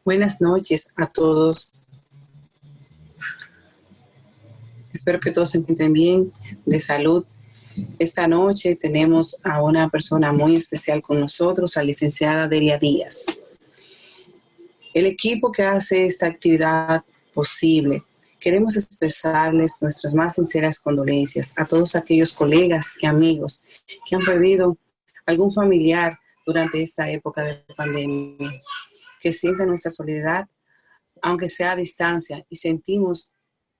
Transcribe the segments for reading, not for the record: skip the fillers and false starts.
Buenas noches a todos. Espero que todos se encuentren bien, de salud. Esta noche tenemos a una persona muy especial con nosotros, la licenciada Delia Díaz. El equipo que hace esta actividad posible, queremos expresarles nuestras más sinceras condolencias a todos aquellos colegas y amigos que han perdido algún familiar durante esta época de pandemia, que sienten nuestra solidaridad, aunque sea a distancia, y sentimos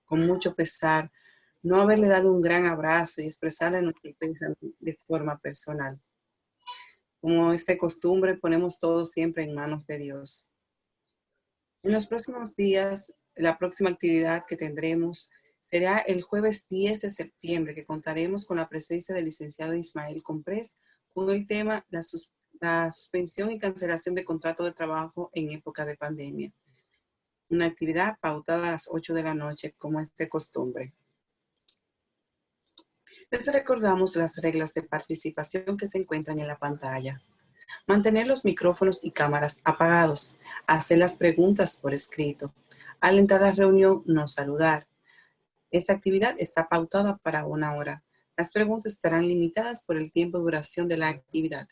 con mucho pesar no haberle dado un gran abrazo y expresarle nuestro pensamiento de forma personal. Como es de costumbre, ponemos todo siempre en manos de Dios. En los próximos días, la próxima actividad que tendremos será el jueves 10 de septiembre, que contaremos con la presencia del licenciado Ismael Comprés con el tema la suspensión y cancelación de contrato de trabajo en época de pandemia. Una actividad pautada a las 8 de la noche, como es de costumbre. Les recordamos las reglas de participación que se encuentran en la pantalla. Mantener los micrófonos y cámaras apagados. Hacer las preguntas por escrito. Al entrar a la reunión, no saludar. Esta actividad está pautada para 1 hora. Las preguntas estarán limitadas por el tiempo de duración de la actividad.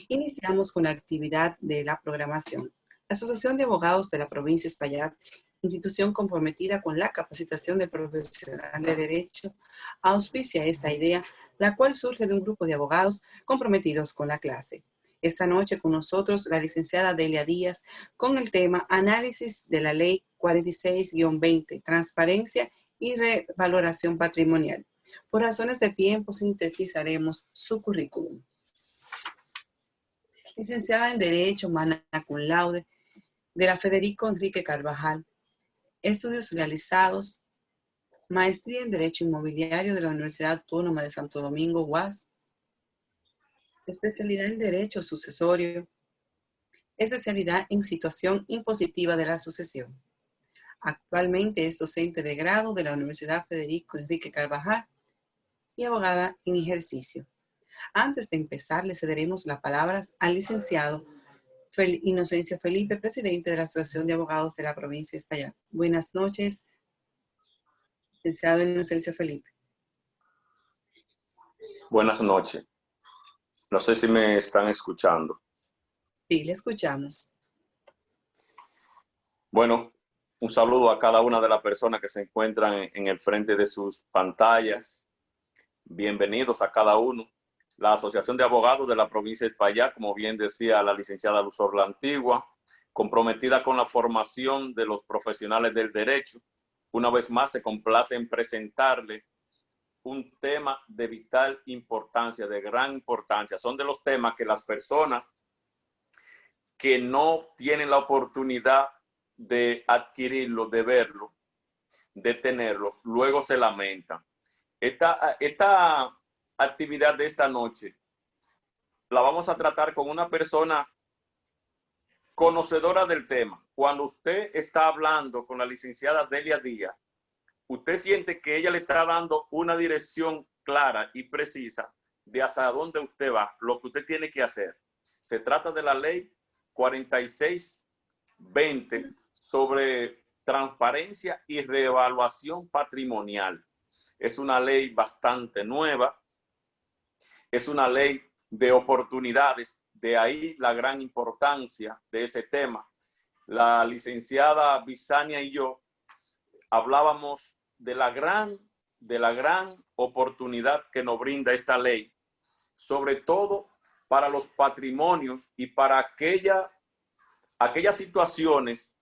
Iniciamos con la actividad de la programación. La Asociación de Abogados de la Provincia de Espaillat, institución comprometida con la capacitación del profesional de Derecho, auspicia esta idea, la cual surge de un grupo de abogados comprometidos con la clase. Esta noche con nosotros la licenciada Delia Díaz con el tema Análisis de la Ley 46-20, Transparencia y Revaloración Patrimonial. Por razones de tiempo sintetizaremos su currículum. Licenciada en Derecho, magna cum laude, de la Federico Enrique Carvajal. Estudios realizados, maestría en Derecho Inmobiliario de la Universidad Autónoma de Santo Domingo, UAS. Especialidad en Derecho Sucesorio. Especialidad en Situación Impositiva de la Sucesión. Actualmente es docente de grado de la Universidad Federico Enrique Carvajal y abogada en ejercicio. Antes de empezar, le cederemos las palabras al licenciado Inocencio Felipe, presidente de la Asociación de Abogados de la Provincia de Espaillat. Buenas noches, licenciado Inocencio Felipe. Buenas noches. No sé si me están escuchando. Sí, le escuchamos. Bueno, un saludo a cada una de las personas que se encuentran en el frente de sus pantallas. Bienvenidos a cada uno. La Asociación de Abogados de la Provincia de Espaillat, como bien decía la licenciada Luzor La Antigua, comprometida con la formación de los profesionales del derecho. Una vez más se complace en presentarle un tema de vital importancia, de gran importancia. Son de los temas que las personas que no tienen la oportunidad de adquirirlo, de verlo, de tenerlo, luego se lamentan. Esta actividad de esta noche la vamos a tratar con una persona conocedora del tema. Cuando usted está hablando con la licenciada Delia Díaz, usted siente que ella le está dando una dirección clara y precisa de hacia dónde usted va, lo que usted tiene que hacer. Se trata de la ley 46-20 sobre transparencia y reevaluación patrimonial. Es una ley bastante nueva, es una ley de oportunidades, de ahí la gran importancia de ese tema. La licenciada Bisania y yo hablábamos de la gran oportunidad que nos brinda esta ley, sobre todo para los patrimonios y para aquellas situaciones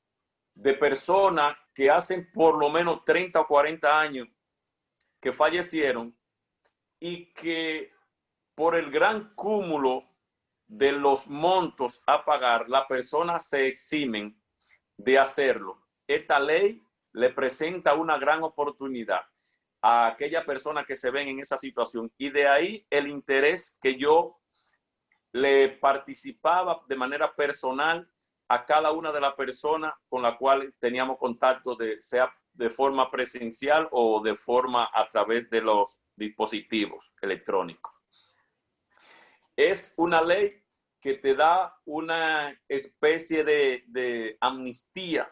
de personas que hacen por lo menos 30 o 40 años que fallecieron y que por el gran cúmulo de los montos a pagar, las personas se eximen de hacerlo. Esta ley le presenta una gran oportunidad a aquellas personas que se ven en esa situación, y de ahí el interés que yo le participaba de manera personal a cada una de las personas con la cual teníamos contacto, sea de forma presencial o de forma a través de los dispositivos electrónicos. Es una ley que te da una especie de amnistía,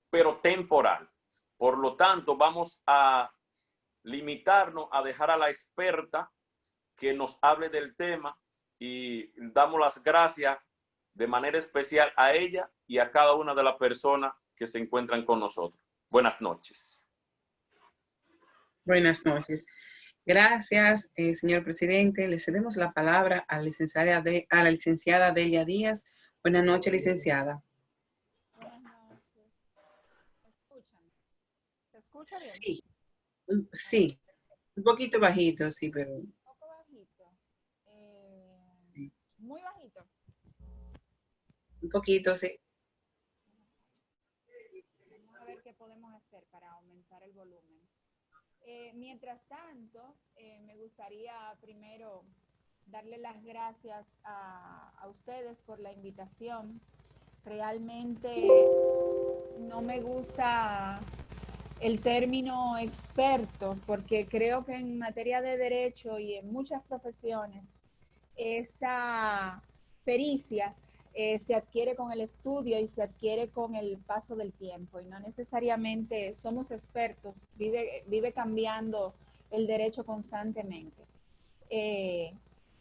pero temporal. Por lo tanto, vamos a limitarnos a dejar a la experta que nos hable del tema y damos las gracias de manera especial a ella y a cada una de las personas que se encuentran con nosotros. Buenas noches. Buenas noches. Gracias, señor presidente. Le cedemos la palabra a la licenciada Delia Díaz. Buenas noches, licenciada. Buenas noches. ¿Me escuchan? ¿Se escucha bien? Sí, sí. Un poquito bajito, sí, pero... Un poco bajito. Sí. Muy bajito. Un poquito, sí. Vamos a ver qué podemos hacer para aumentar el volumen. Mientras tanto, me gustaría primero darle las gracias a ustedes por la invitación. Realmente no me gusta el término experto, porque creo que en materia de derecho y en muchas profesiones, esa pericia se adquiere con el estudio y se adquiere con el paso del tiempo, y no necesariamente somos expertos, vive cambiando el derecho constantemente.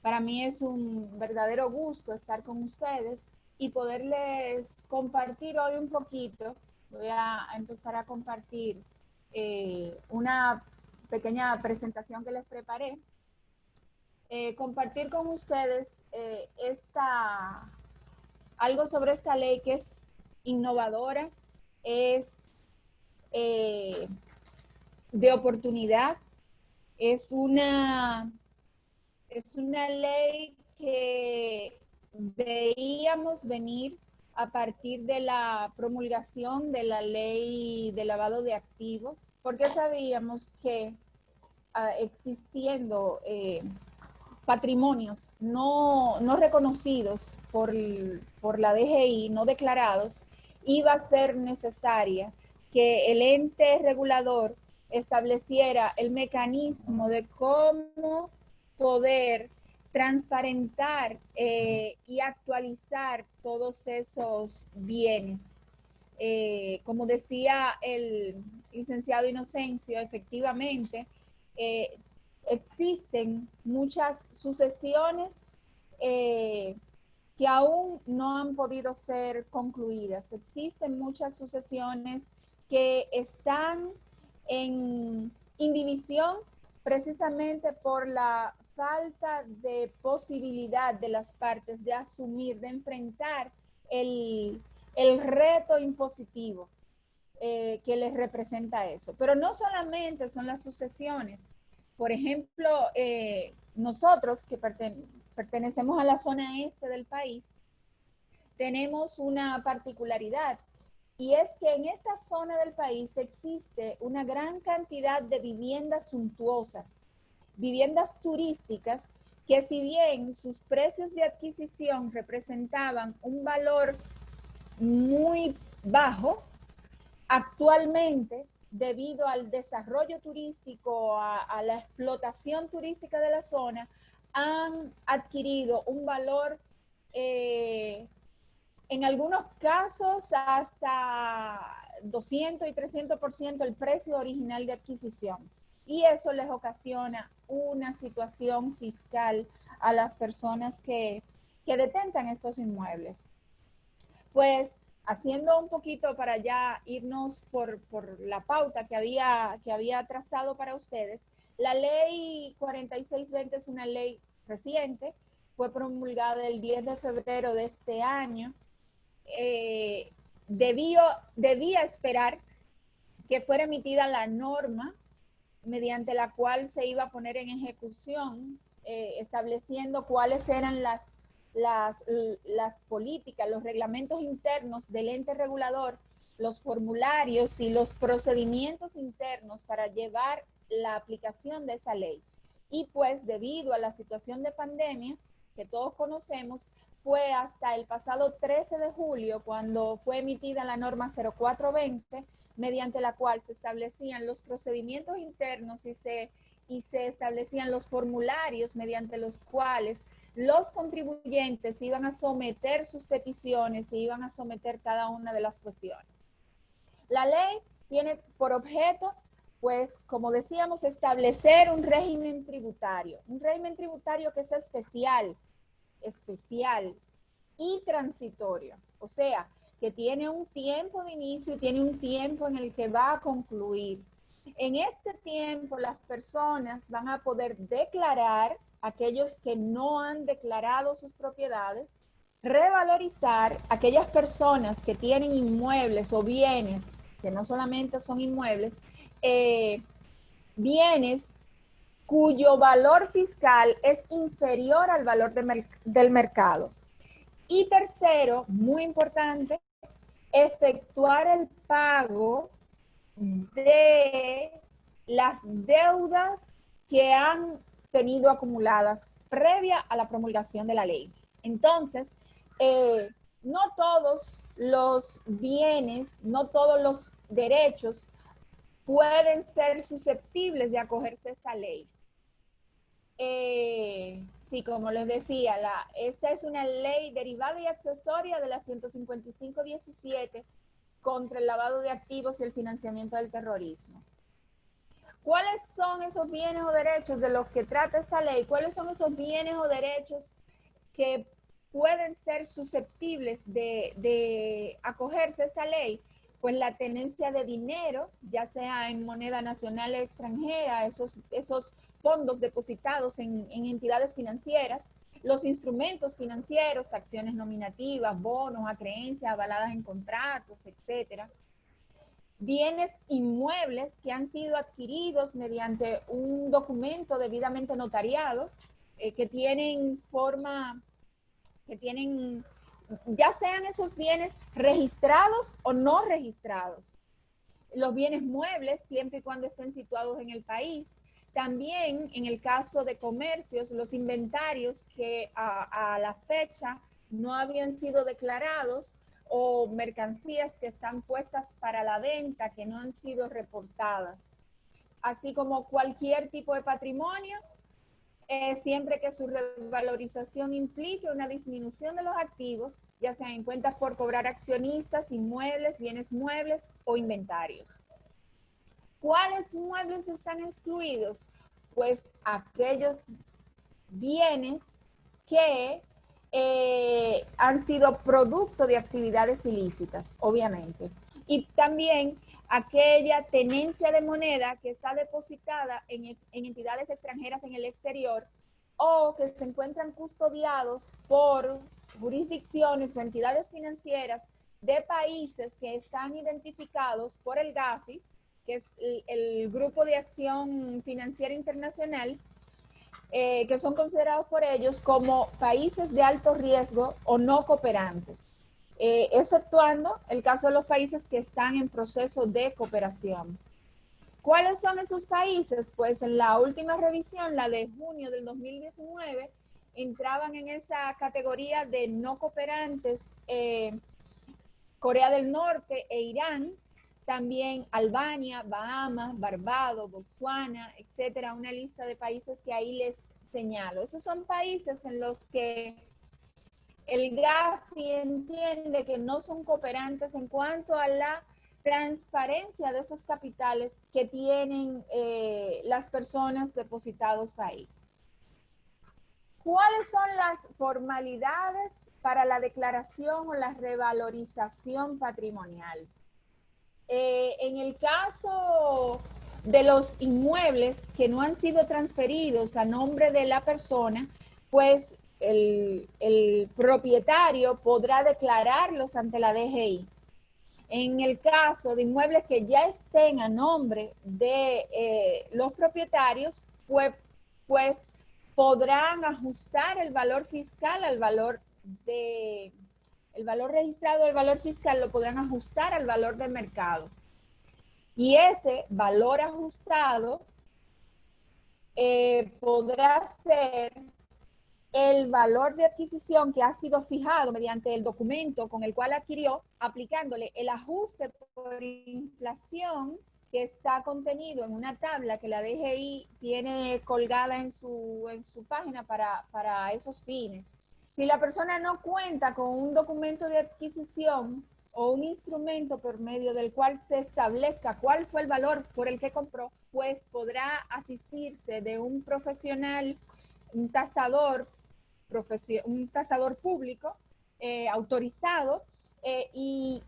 Para mí es un verdadero gusto estar con ustedes y poderles compartir hoy un poquito. Voy a empezar a compartir una pequeña presentación que les preparé. Compartir con ustedes algo sobre esta ley que es innovadora, es de oportunidad, es una ley que veíamos venir a partir de la promulgación de la ley de lavado de activos, porque sabíamos que existiendo patrimonios no reconocidos por la DGI, no declarados, iba a ser necesaria que el ente regulador estableciera el mecanismo de cómo poder transparentar y actualizar todos esos bienes. Como decía el licenciado Inocencio, efectivamente, existen muchas sucesiones que aún no han podido ser concluidas. Existen muchas sucesiones que están en indivisión precisamente por la falta de posibilidad de las partes de asumir, de enfrentar el reto impositivo que les representa eso. Pero no solamente son las sucesiones. Por ejemplo, nosotros que pertenecemos a la zona este del país, tenemos una particularidad, y es que en esta zona del país existe una gran cantidad de viviendas suntuosas, viviendas turísticas, que si bien sus precios de adquisición representaban un valor muy bajo, actualmente, debido al desarrollo turístico, a la explotación turística de la zona, han adquirido un valor, en algunos casos, hasta 200 y 300% el precio original de adquisición. Y eso les ocasiona una situación fiscal a las personas que detentan estos inmuebles. Pues, haciendo un poquito para ya irnos por la pauta que había trazado para ustedes, la ley 4620 es una ley reciente, fue promulgada el 10 de febrero de este año. Debía esperar que fuera emitida la norma mediante la cual se iba a poner en ejecución, estableciendo cuáles eran las políticas, los reglamentos internos del ente regulador, los formularios y los procedimientos internos para llevar la aplicación de esa ley. Y pues, debido a la situación de pandemia que todos conocemos, fue hasta el pasado 13 de julio cuando fue emitida la norma 0420, mediante la cual se establecían los procedimientos internos y se establecían los formularios mediante los cuales los contribuyentes iban a someter sus peticiones y iban a someter cada una de las cuestiones. La ley tiene por objeto, pues, como decíamos, establecer un régimen tributario que es especial y transitorio, o sea, que tiene un tiempo de inicio y tiene un tiempo en el que va a concluir. En este tiempo, las personas van a poder declarar, aquellos que no han declarado sus propiedades, revalorizar aquellas personas que tienen inmuebles o bienes, que no solamente son inmuebles, bienes cuyo valor fiscal es inferior al valor del mercado. Y tercero, muy importante, efectuar el pago de las deudas que han tenido acumuladas previa a la promulgación de la ley. Entonces, no todos los bienes, no todos los derechos pueden ser susceptibles de acogerse a esta ley. Sí, como les decía, esta es una ley derivada y accesoria de la 155-17 contra el lavado de activos y el financiamiento del terrorismo. ¿Cuáles son esos bienes o derechos de los que trata esta ley? ¿Cuáles son esos bienes o derechos que pueden ser susceptibles de acogerse a esta ley? Pues la tenencia de dinero, ya sea en moneda nacional o extranjera, esos fondos depositados en entidades financieras, los instrumentos financieros, acciones nominativas, bonos, acreencias avaladas en contratos, etcétera. Bienes inmuebles que han sido adquiridos mediante un documento debidamente notariado, que tienen ya sean esos bienes registrados o no registrados. Los bienes muebles, siempre y cuando estén situados en el país. También, en el caso de comercios, los inventarios que a la fecha no habían sido declarados, o mercancías que están puestas para la venta que no han sido reportadas, así como cualquier tipo de patrimonio, siempre que su revalorización implique una disminución de los activos, ya sea en cuentas por cobrar accionistas, inmuebles, bienes muebles o inventarios. ¿Cuáles muebles están excluidos? Pues aquellos bienes que han sido producto de actividades ilícitas, obviamente. Y también aquella tenencia de moneda que está depositada en entidades extranjeras en el exterior o que se encuentran custodiados por jurisdicciones o entidades financieras de países que están identificados por el GAFI, que es el Grupo de Acción Financiera Internacional, que son considerados por ellos como países de alto riesgo o no cooperantes, exceptuando el caso de los países que están en proceso de cooperación. ¿Cuáles son esos países? Pues en la última revisión, la de junio del 2019, entraban en esa categoría de no cooperantes Corea del Norte e Irán, también Albania, Bahamas, Barbados, Botswana, etcétera, una lista de países que ahí les señalo. Esos son países en los que el GAFI entiende que no son cooperantes en cuanto a la transparencia de esos capitales que tienen las personas depositados ahí. ¿Cuáles son las formalidades para la declaración o la revalorización patrimonial? En el caso de los inmuebles que no han sido transferidos a nombre de la persona, pues el propietario podrá declararlos ante la DGI. En el caso de inmuebles que ya estén a nombre de los propietarios, pues podrán ajustar el valor fiscal al valor el valor registrado, el valor fiscal lo podrán ajustar al valor del mercado. Y ese valor ajustado podrá ser el valor de adquisición que ha sido fijado mediante el documento con el cual adquirió, aplicándole el ajuste por inflación que está contenido en una tabla que la DGI tiene colgada en su página para esos fines. Si la persona no cuenta con un documento de adquisición o un instrumento por medio del cual se establezca cuál fue el valor por el que compró, pues podrá asistirse de un profesional, un tasador público autorizado y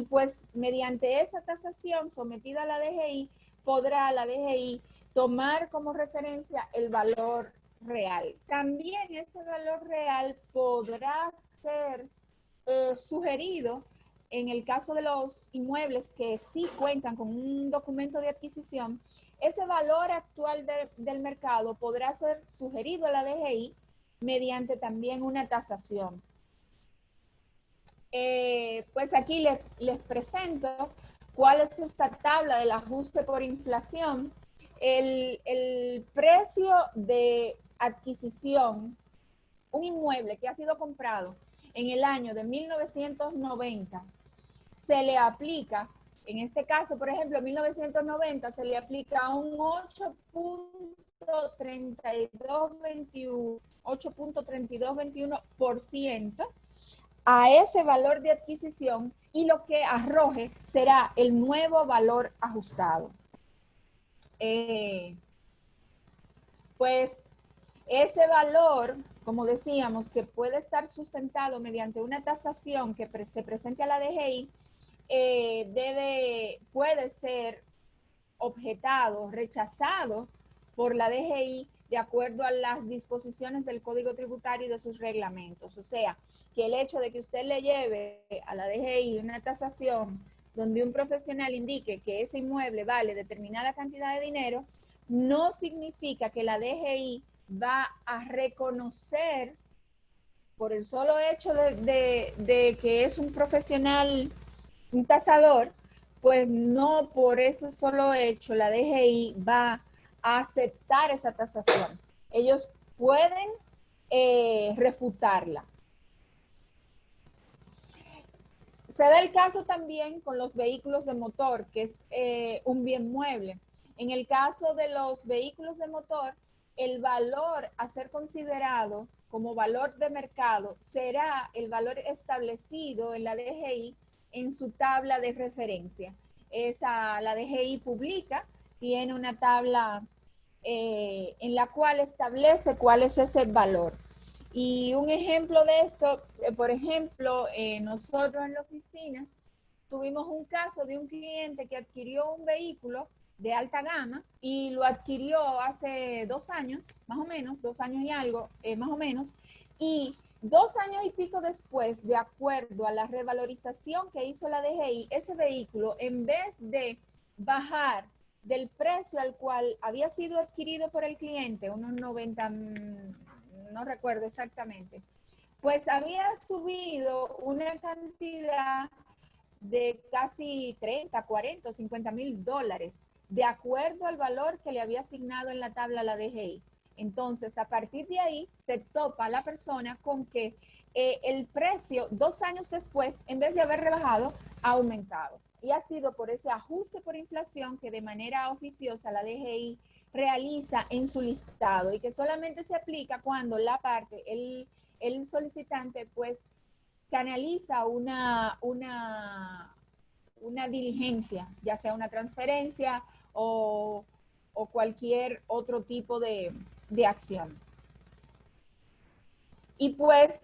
pues mediante esa tasación sometida a la DGI, podrá la DGI tomar como referencia el valor real. También ese valor real podrá ser sugerido en el caso de los inmuebles que sí cuentan con un documento de adquisición. Ese valor actual del mercado podrá ser sugerido a la DGI mediante también una tasación. Pues aquí les presento cuál es esta tabla del ajuste por inflación. El precio de adquisición, un inmueble que ha sido comprado en el año de 1990, se le aplica, en este caso, por ejemplo, 1990, se le aplica un 8.3221% a ese valor de adquisición, y lo que arroje será el nuevo valor ajustado. Pues ese valor, como decíamos, que puede estar sustentado mediante una tasación que se presente a la DGI, puede ser objetado, rechazado por la DGI de acuerdo a las disposiciones del Código Tributario y de sus reglamentos. O sea, que el hecho de que usted le lleve a la DGI una tasación donde un profesional indique que ese inmueble vale determinada cantidad de dinero, no significa que la DGI va a reconocer, por el solo hecho de que es un profesional, un tasador, pues no por ese solo hecho la DGI va a aceptar esa tasación. Ellos pueden refutarla. Se da el caso también con los vehículos de motor, que es un bien mueble. En el caso de los vehículos de motor, el valor a ser considerado como valor de mercado será el valor establecido en la DGI en su tabla de referencia. La DGI publica, tiene una tabla en la cual establece cuál es ese valor. Y un ejemplo de esto, por ejemplo, nosotros en la oficina tuvimos un caso de un cliente que adquirió un vehículo de alta gama y lo adquirió hace 2 años, más o menos, 2 años y algo, más o menos, y 2 años y pico después, de acuerdo a la revalorización que hizo la DGI, ese vehículo, en vez de bajar del precio al cual había sido adquirido por el cliente, unos 90, no recuerdo exactamente, pues había subido una cantidad de casi 30, 40 o 50 mil dólares, de acuerdo al valor que le había asignado en la tabla la DGI. Entonces, a partir de ahí, se topa la persona con que el precio 2 años después, en vez de haber rebajado, ha aumentado. Y ha sido por ese ajuste por inflación que de manera oficiosa la DGI realiza en su listado y que solamente se aplica cuando la parte, el solicitante, pues canaliza una diligencia, ya sea una transferencia o cualquier otro tipo de acción. Y pues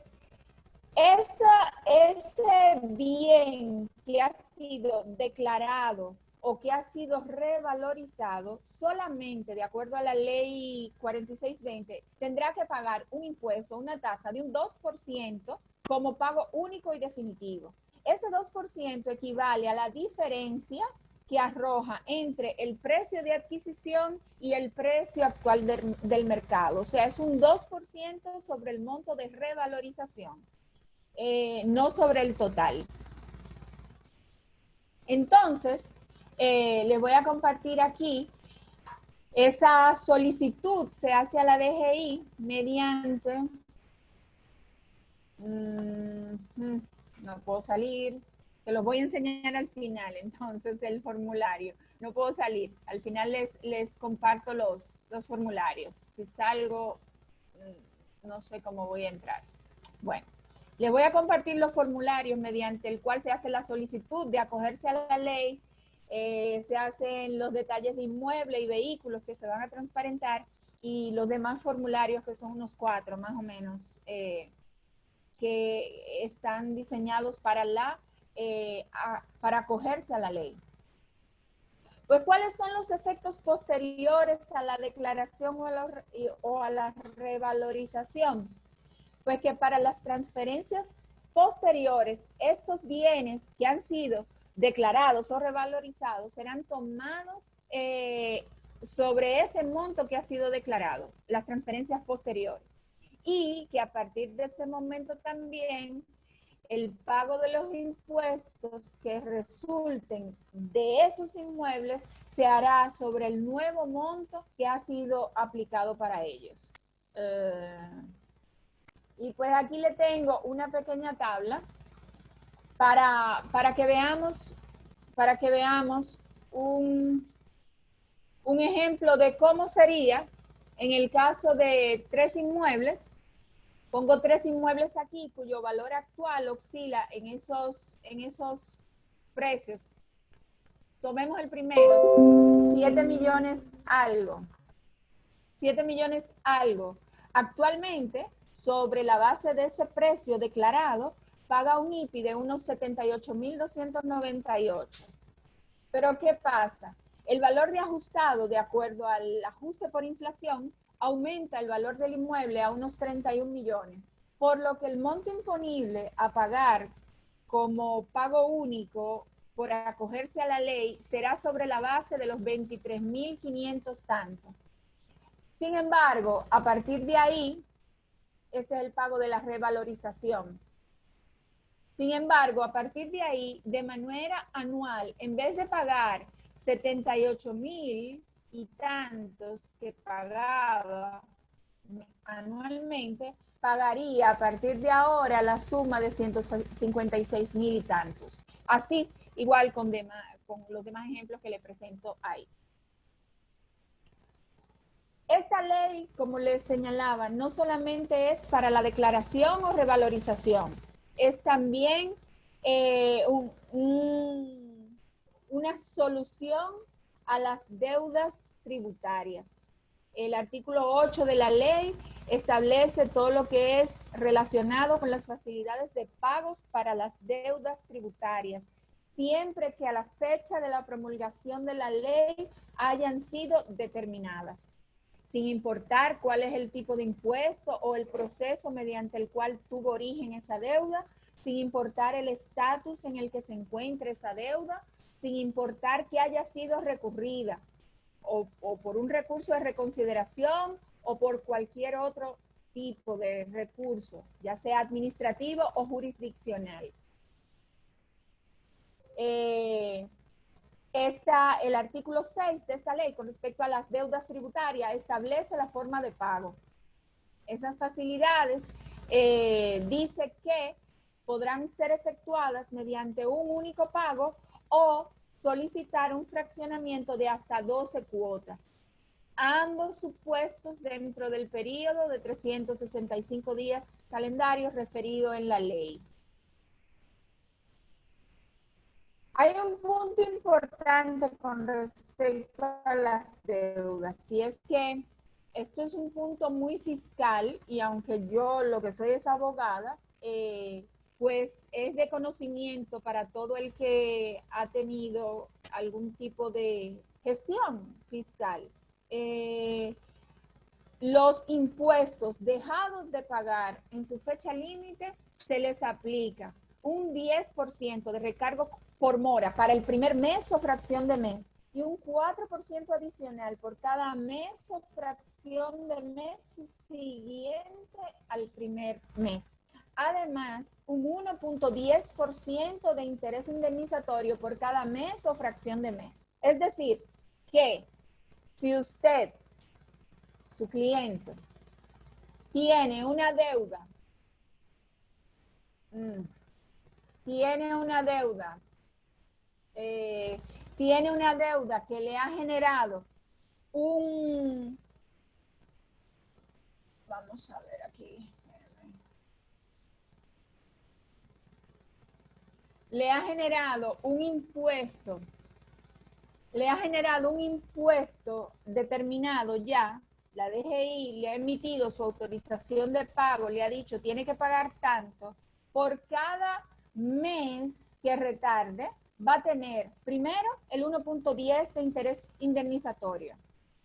ese bien que ha sido declarado o que ha sido revalorizado, solamente de acuerdo a la ley 4620, tendrá que pagar un impuesto, una tasa de un 2% como pago único y definitivo. Ese 2% equivale a la diferencia que arroja entre el precio de adquisición y el precio actual del mercado. O sea, es un 2% sobre el monto de revalorización, no sobre el total. Entonces, les voy a compartir aquí. Esa solicitud se hace a la DGI mediante, no puedo salir, Te los voy a enseñar al final, entonces, el formulario. No puedo salir. Al final les comparto los formularios. Si salgo, no sé cómo voy a entrar. Bueno, les voy a compartir los formularios mediante el cual se hace la solicitud de acogerse a la ley. Se hacen los detalles de inmueble y vehículos que se van a transparentar y los demás formularios, que son unos 4 más o menos, que están diseñados para para acogerse a la ley. Pues, ¿cuáles son los efectos posteriores a la declaración o a la revalorización? Pues que para las transferencias posteriores, estos bienes que han sido declarados o revalorizados serán tomados sobre ese monto que ha sido declarado, las transferencias posteriores. Y que a partir de ese momento también el pago de los impuestos que resulten de esos inmuebles se hará sobre el nuevo monto que ha sido aplicado para ellos. Y pues aquí le tengo una pequeña tabla para que veamos un ejemplo de cómo sería en el caso de 3 inmuebles. Pongo 3 inmuebles aquí cuyo valor actual oscila en esos precios. Tomemos el primero, 7 millones algo. 7 millones algo. Actualmente, sobre la base de ese precio declarado, paga un IPI de unos 78.298. Pero ¿qué pasa? El valor de ajustado, de acuerdo al ajuste por inflación, aumenta el valor del inmueble a unos 31 millones, por lo que el monto imponible a pagar como pago único por acogerse a la ley será sobre la base de los 23.500 tantos. Sin embargo, a partir de ahí, este es el pago de la revalorización. Sin embargo, a partir de ahí, de manera anual, en vez de pagar 78.000 y tantos que pagaba anualmente, pagaría a partir de ahora la suma de 156.000 y tantos. Así, igual con los demás ejemplos que le presento ahí. Esta ley, como les señalaba, no solamente es para la declaración o revalorización, es también una solución a las deudas tributarias. El artículo 8 de la ley establece todo lo que es relacionado con las facilidades de pagos para las deudas tributarias, siempre que a la fecha de la promulgación de la ley hayan sido determinadas, sin importar cuál es el tipo de impuesto o el proceso mediante el cual tuvo origen esa deuda, sin importar el estatus en el que se encuentre esa deuda, sin importar que haya sido recurrida o por un recurso de reconsideración o por cualquier otro tipo de recurso, ya sea administrativo o jurisdiccional. El artículo 6 de esta ley con respecto a las deudas tributarias establece la forma de pago. Esas facilidades dice que podrán ser efectuadas mediante un único pago o solicitar un fraccionamiento de hasta 12 cuotas. Ambos supuestos dentro del periodo de 365 días calendarios referido en la ley. Hay un punto importante con respecto a las deudas, y es que esto es un punto muy fiscal, y aunque yo lo que soy es abogada, pues es de conocimiento para todo el que ha tenido algún tipo de gestión fiscal. Los impuestos dejados de pagar en su fecha límite se les aplica un 10% de recargo por mora para el primer mes o fracción de mes y un 4% adicional por cada mes o fracción de mes siguiente al primer mes. Además, un 1.10% de interés indemnizatorio por cada mes o fracción de mes. Es decir, que si usted, su cliente, tiene una deuda, tiene una deuda, que le ha generado vamos a ver aquí, le ha generado un impuesto determinado ya, la DGI le ha emitido su autorización de pago, le ha dicho tiene que pagar tanto, por cada mes que retarde va a tener primero el 1.10 de interés indemnizatorio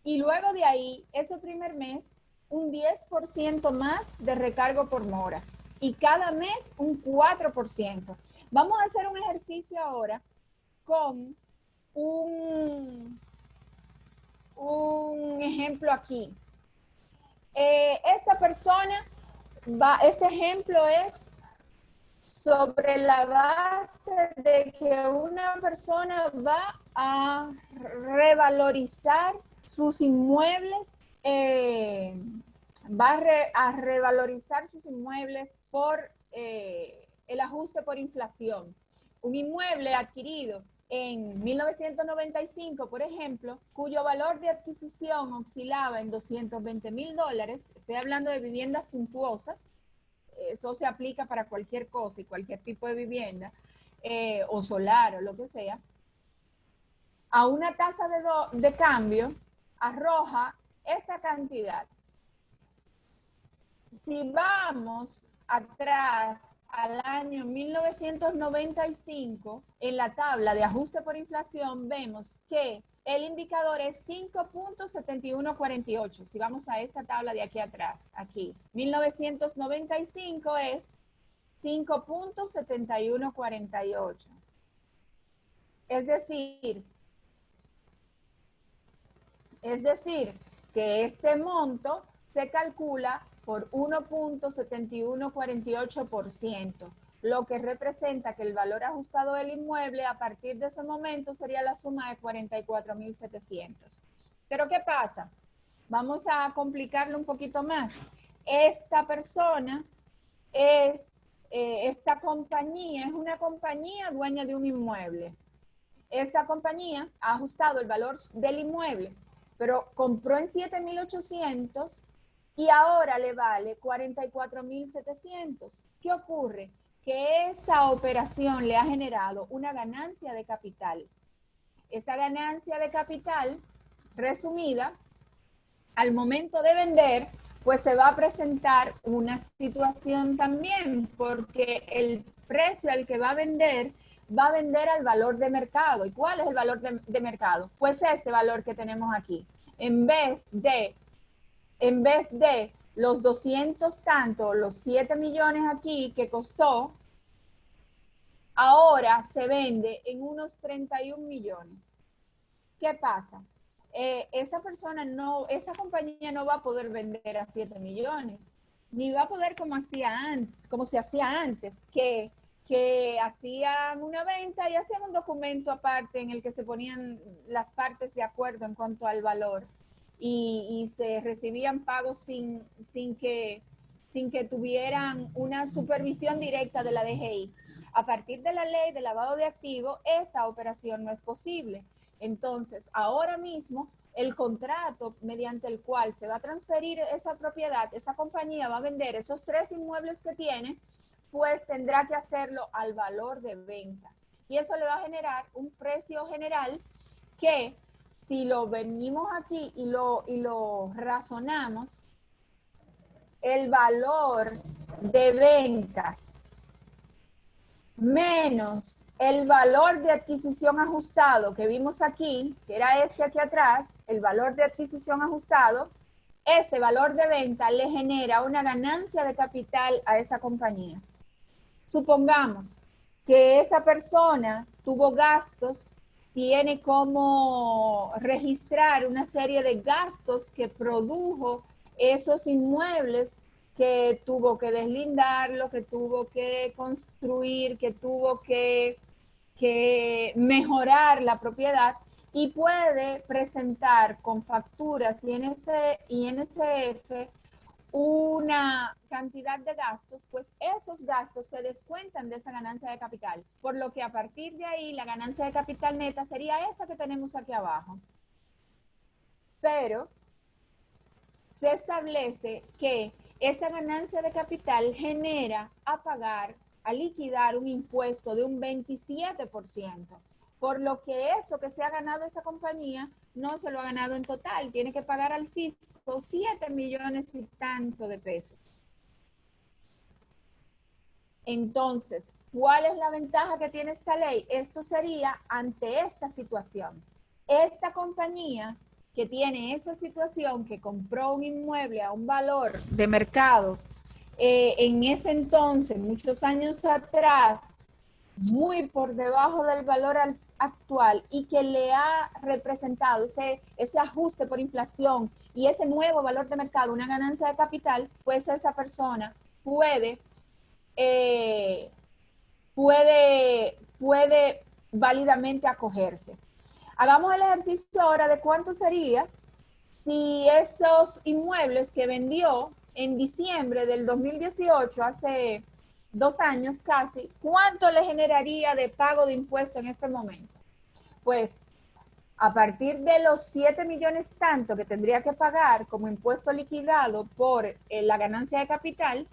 y luego de ahí, ese primer mes, un 10% más de recargo por mora y cada mes un 4%. Vamos a hacer un ejercicio ahora con un ejemplo aquí. Esta persona este ejemplo es sobre la base de que una persona va a revalorizar sus inmuebles, por el ajuste por inflación. Un inmueble adquirido en 1995, por ejemplo, cuyo valor de adquisición oscilaba en $220,000, estoy hablando de viviendas suntuosas, eso se aplica para cualquier cosa y cualquier tipo de vivienda, o solar o lo que sea, a una tasa de cambio arroja esta cantidad. Si vamos atrás al año 1995, en la tabla de ajuste por inflación vemos que el indicador es 5.7148. Si vamos a esta tabla de aquí atrás, aquí, 1995 es 5.7148. Es decir, que este monto se calcula por 1.7148%, lo que representa que el valor ajustado del inmueble a partir de ese momento sería la suma de 44,700. Pero ¿qué pasa? Vamos a complicarlo un poquito más. Esta persona esta compañía es una compañía dueña de un inmueble. Esa compañía ha ajustado el valor del inmueble, pero compró en 7,800 y ahora le vale 44,700. ¿Qué ocurre? Que esa operación le ha generado una ganancia de capital. Esa ganancia de capital, resumida, al momento de vender, pues se va a presentar una situación también, porque el precio al que va a vender al valor de mercado. ¿Y cuál es el valor de mercado? Pues este valor que tenemos aquí. En vez de los 200 tanto, los 7 millones aquí que costó, ahora se vende en unos 31 millones. ¿Qué pasa? Esa compañía no va a poder vender a 7 millones, ni va a poder como se hacía antes, que hacían una venta y hacían un documento aparte en el que se ponían las partes de acuerdo en cuanto al valor y se recibían pagos sin que tuvieran una supervisión directa de la DGI. A partir de la ley de lavado de activos, esa operación no es posible. Entonces, ahora mismo, el contrato mediante el cual se va a transferir esa propiedad, esa compañía va a vender esos 3 inmuebles que tiene, pues tendrá que hacerlo al valor de venta. Y eso le va a generar un precio general que, si lo venimos aquí y lo razonamos, el valor de venta menos el valor de adquisición ajustado que vimos aquí, que era ese aquí atrás, el valor de adquisición ajustado, ese valor de venta le genera una ganancia de capital a esa compañía. Supongamos que esa persona tuvo gastos, tiene como registrar una serie de gastos que produjo esos inmuebles, que tuvo que deslindarlo, que tuvo que construir, que tuvo que mejorar la propiedad, y puede presentar con facturas y NSF una cantidad de gastos, pues esos gastos se descuentan de esa ganancia de capital, por lo que a partir de ahí la ganancia de capital neta sería esta que tenemos aquí abajo. Pero se establece que esa ganancia de capital genera a pagar, a liquidar un impuesto de un 27%, por lo que eso que se ha ganado esa compañía no se lo ha ganado en total, tiene que pagar al fisco 7 millones y tanto de pesos. Entonces, ¿cuál es la ventaja que tiene esta ley? Esto sería ante esta situación. Esta compañía que tiene esa situación, que compró un inmueble a un valor de mercado, en ese entonces, muchos años atrás, muy por debajo del valor actual y que le ha representado ese ajuste por inflación y ese nuevo valor de mercado, una ganancia de capital, pues esa persona puede válidamente acogerse. Hagamos el ejercicio ahora de cuánto sería si esos inmuebles que vendió en diciembre del 2018, hace 2 años casi, ¿cuánto le generaría de pago de impuesto en este momento? Pues a partir de los 7 millones tanto que tendría que pagar como impuesto liquidado por la ganancia de capital,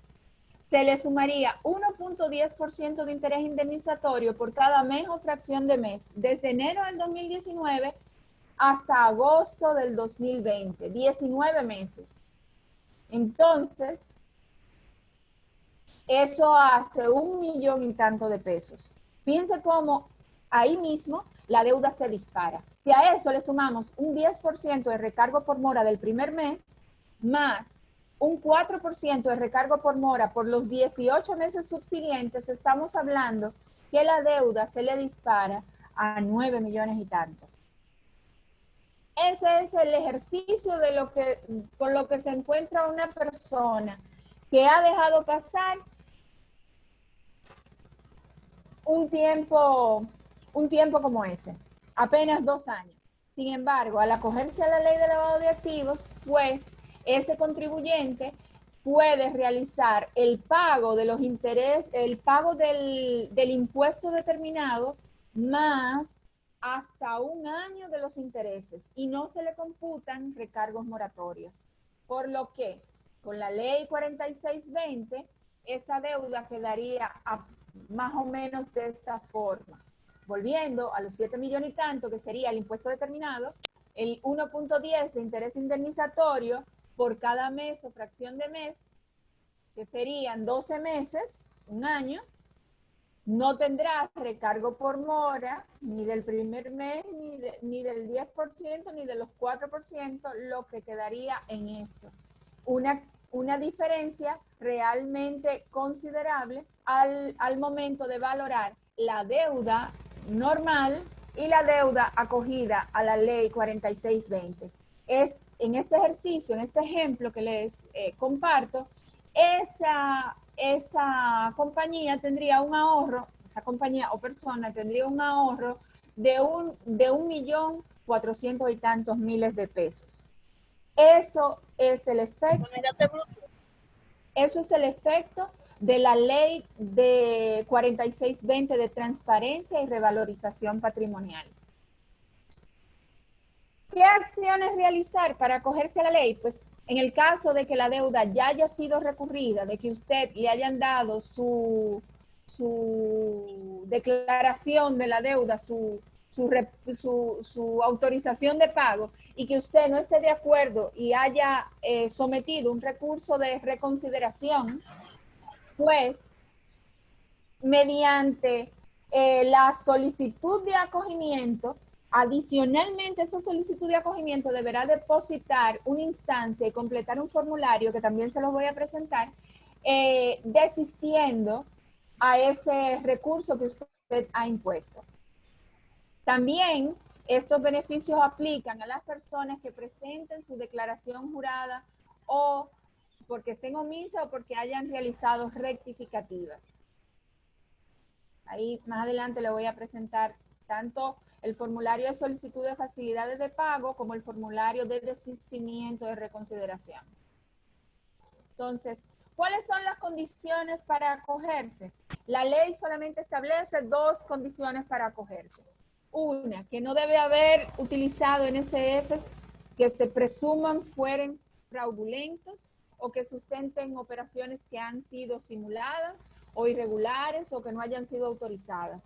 se le sumaría 1.10% de interés indemnizatorio por cada mes o fracción de mes, desde enero del 2019 hasta agosto del 2020, 19 meses. Entonces, eso hace 1 millón y tanto de pesos. Piense cómo ahí mismo la deuda se dispara. Si a eso le sumamos un 10% de recargo por mora del primer mes, más un 4% de recargo por mora por los 18 meses subsiguientes, estamos hablando que la deuda se le dispara a 9 millones y tanto. Ese es el ejercicio de con lo que se encuentra una persona que ha dejado pasar un tiempo como ese, apenas 2 años. Sin embargo, al acogerse a la ley de lavado de activos, pues ese contribuyente puede realizar el pago de los intereses, el pago del impuesto determinado, más hasta 1 año de los intereses, y no se le computan recargos moratorios. Por lo que, con la ley 4620, esa deuda quedaría más o menos de esta forma. Volviendo a los 7 millones y tanto, que sería el impuesto determinado, el 1.10 de interés indemnizatorio por cada mes o fracción de mes, que serían 12 meses, 1 año, no tendrá recargo por mora ni del primer mes, ni del 10%, ni de los 4%, lo que quedaría en esto. Una diferencia realmente considerable al momento de valorar la deuda normal y la deuda acogida a la ley 4620. Es en este ejercicio, en este ejemplo que les comparto, esa compañía tendría un ahorro, esa compañía o persona tendría un ahorro de 1.400.000 y tantos miles de pesos. Eso es el efecto. Eso es el efecto de la ley de 4620 de transparencia y revalorización patrimonial. ¿Qué acciones realizar para acogerse a la ley? Pues en el caso de que la deuda ya haya sido recurrida, de que usted le hayan dado su declaración de la deuda, su autorización de pago, y que usted no esté de acuerdo y haya sometido un recurso de reconsideración, pues mediante la solicitud de acogimiento, adicionalmente esa solicitud de acogimiento deberá depositar una instancia y completar un formulario que también se los voy a presentar, desistiendo a ese recurso que usted ha impuesto. También estos beneficios aplican a las personas que presenten su declaración jurada o porque estén omisas o porque hayan realizado rectificativas. Ahí más adelante le voy a presentar tanto el formulario de solicitud de facilidades de pago como el formulario de desistimiento de reconsideración. Entonces, ¿cuáles son las condiciones para acogerse? La ley solamente establece dos condiciones para acogerse. Una, que no debe haber utilizado NSF que se presuman fueren fraudulentos o que sustenten operaciones que han sido simuladas o irregulares o que no hayan sido autorizadas.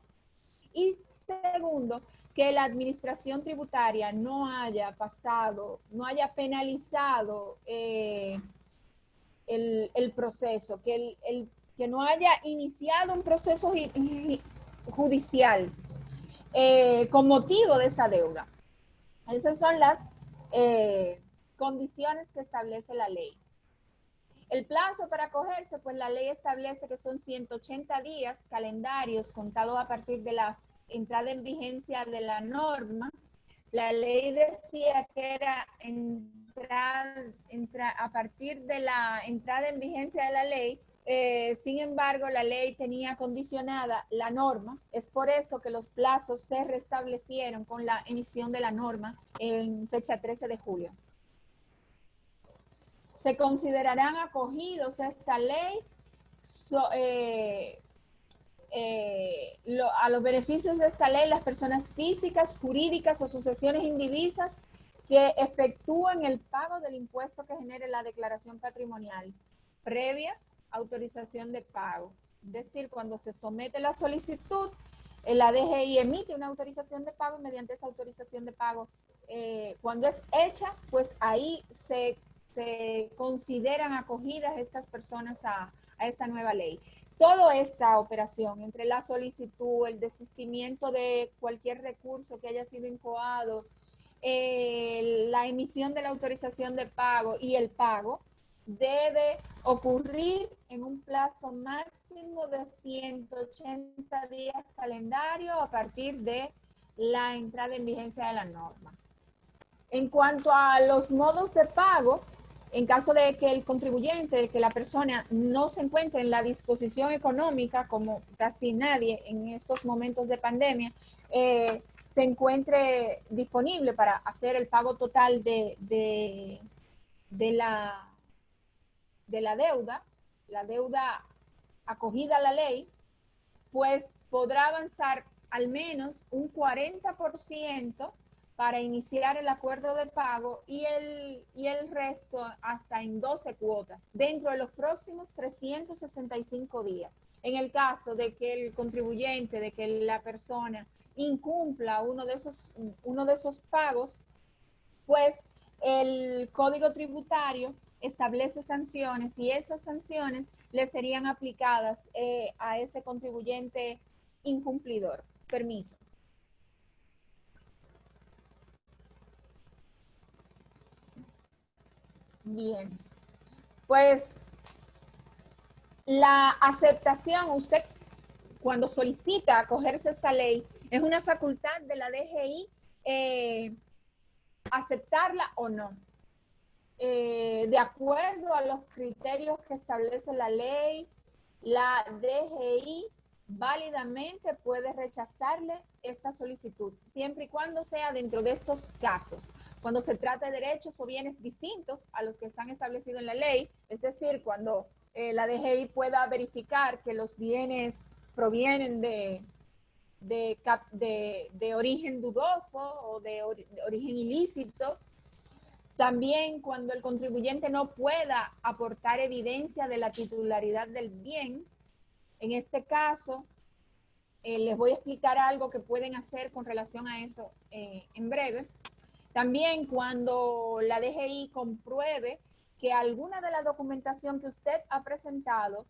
Y segundo, que la administración tributaria no haya pasado, no haya penalizado el proceso, que no haya iniciado un proceso judicial con motivo de esa deuda. Esas son las condiciones que establece la ley. El plazo para acogerse, pues la ley establece que son 180 días calendarios contados a partir de la entrada en vigencia de la norma. La ley decía que era a partir de la entrada en vigencia de la ley. Sin embargo, la ley tenía condicionada la norma. Es por eso que los plazos se restablecieron con la emisión de la norma en fecha 13 de julio. Se considerarán acogidos a esta ley a los beneficios de esta ley las personas físicas, jurídicas o sucesiones indivisas que efectúan el pago del impuesto que genere la declaración patrimonial previa autorización de pago. Es decir, cuando se somete la solicitud, la DGI emite una autorización de pago y mediante esa autorización de pago, cuando es hecha, pues ahí se consideran acogidas estas personas a esta nueva ley. Toda esta operación, entre la solicitud, el desistimiento de cualquier recurso que haya sido incoado, la emisión de la autorización de pago y el pago, debe ocurrir en un plazo máximo de 180 días calendario a partir de la entrada en vigencia de la norma. En cuanto a los modos de pago, en caso de que el contribuyente, de que la persona no se encuentre en la disposición económica, como casi nadie en estos momentos de pandemia, se encuentre disponible para hacer el pago total de la deuda acogida a la ley, pues podrá avanzar al menos un 40% para iniciar el acuerdo de pago y el resto hasta en 12 cuotas dentro de los próximos 365 días. En el caso de que el contribuyente, de que la persona incumpla uno de esos pagos, pues el Código Tributario establece sanciones y esas sanciones le serían aplicadas a ese contribuyente incumplidor. Permiso. Bien, pues la aceptación, usted cuando solicita acogerse a esta ley, es una facultad de la DGI aceptarla o no. De acuerdo a los criterios que establece la ley, la DGI válidamente puede rechazarle esta solicitud, siempre y cuando sea dentro de estos casos. Cuando se trata de derechos o bienes distintos a los que están establecidos en la ley, es decir, cuando la DGI pueda verificar que los bienes provienen de origen dudoso o de origen ilícito. También cuando el contribuyente no pueda aportar evidencia de la titularidad del bien. En este caso, les voy a explicar algo que pueden hacer con relación a eso en breve. También cuando la DGI compruebe que alguna de la documentación que usted ha presentado